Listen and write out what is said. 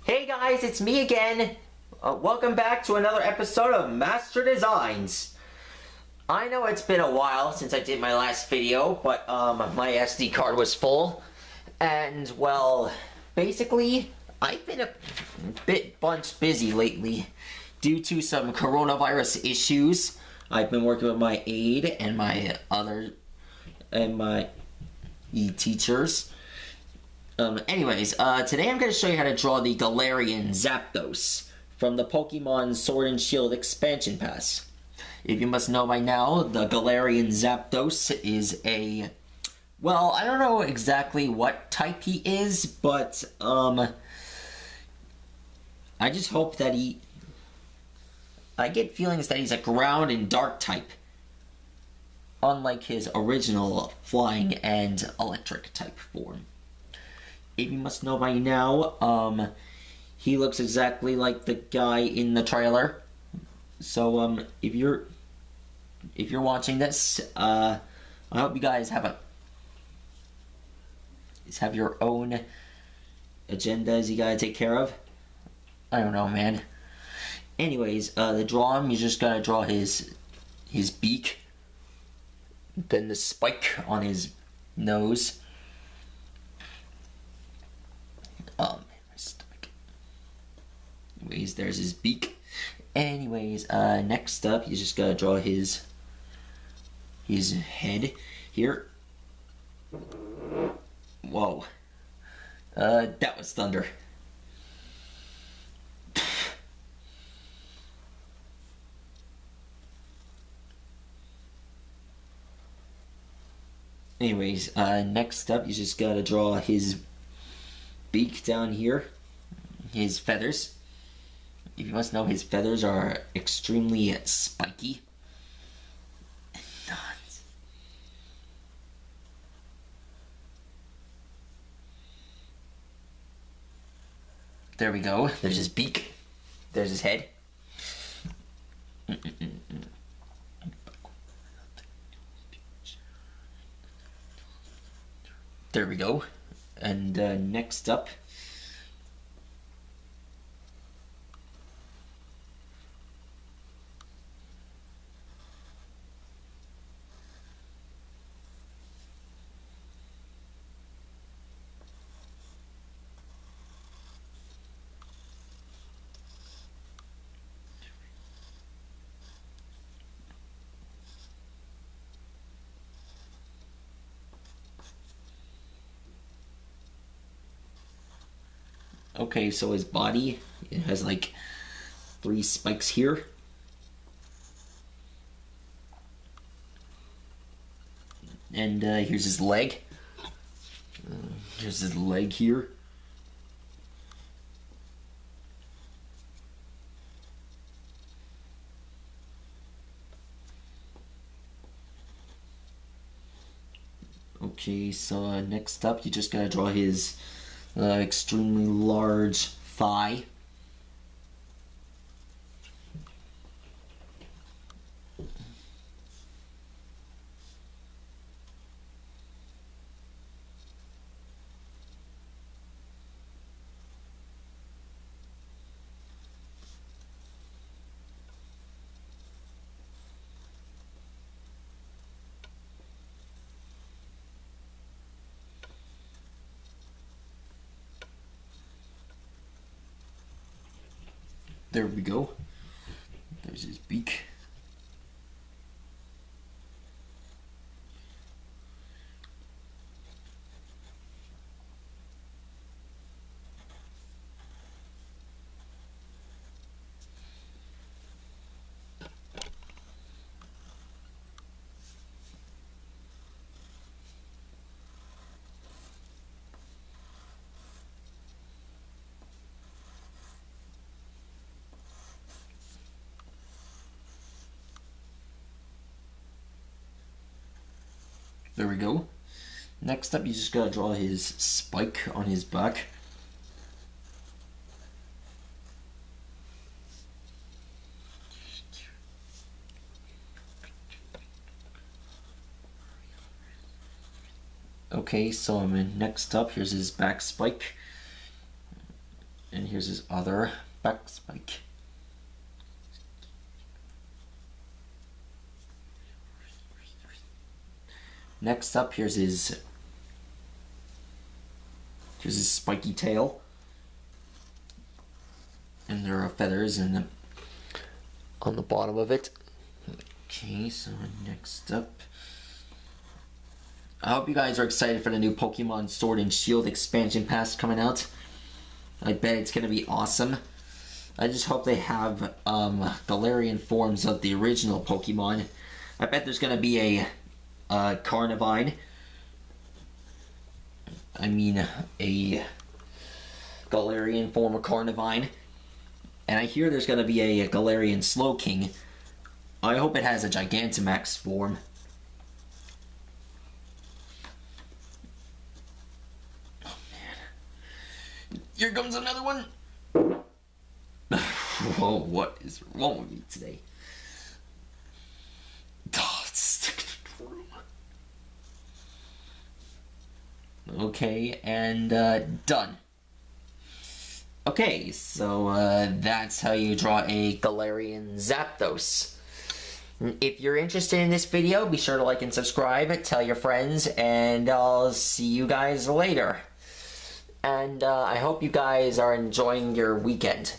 Hey guys, it's me again. Welcome back to another episode of Master Designs. I know it's been a while since I did my last video, but my SD card was full. And, well, basically, I've been a bunch busy lately due to some coronavirus issues. I've been working with my aide and my teachers. Anyways, today I'm going to show you how to draw the Galarian Zapdos from the Pokemon Sword and Shield expansion pass. If you must know by now, the Galarian Zapdos is a... well, I don't know exactly what type he is, but, I just hope that I get feelings that he's a ground and dark type, unlike his original flying and electric type form. If you must know by now, he looks exactly like the guy in the trailer. So, if you're watching this, I hope you guys have your own agendas you gotta take care of. I don't know, man. Anyways, to draw him, you just gotta draw his beak, then the spike on his nose. My stomach. Anyways, there's his beak. Anyways, next up, you just gotta draw his head here. Whoa. That was thunder. Anyways, next up, you just gotta draw his beak down here, his feathers. If you must know, his feathers are extremely spiky. There we go. There's his beak. There's his head. There we go. And next up, okay, so his body, it has like 3 spikes here. And here's his leg. Here's his leg here. Okay, so next up, you just gotta draw his extremely large thigh. There we go. There's his beak. There we go. Next up, you just gotta draw his spike on his back. Okay, so next up, here's his back spike. And here's his other back spike. Next up, here's his spiky tail. And there are feathers on the bottom of it. Okay, so next up, I hope you guys are excited for the new Pokemon Sword and Shield expansion pass coming out. I bet it's going to be awesome. I just hope they have Galarian forms of the original Pokemon. I bet there's going to be a Carnivine. I mean, a Galarian form of Carnivine. And I hear there's going to be a Galarian Slowking. I hope it has a Gigantamax form. Oh, man. Here comes another one. Oh, what is wrong with me today? Oh, stick to the room. Okay, and done. Okay, so that's how you draw a Galarian Zapdos. If you're interested in this video, be sure to like and subscribe, tell your friends, and I'll see you guys later. And I hope you guys are enjoying your weekend.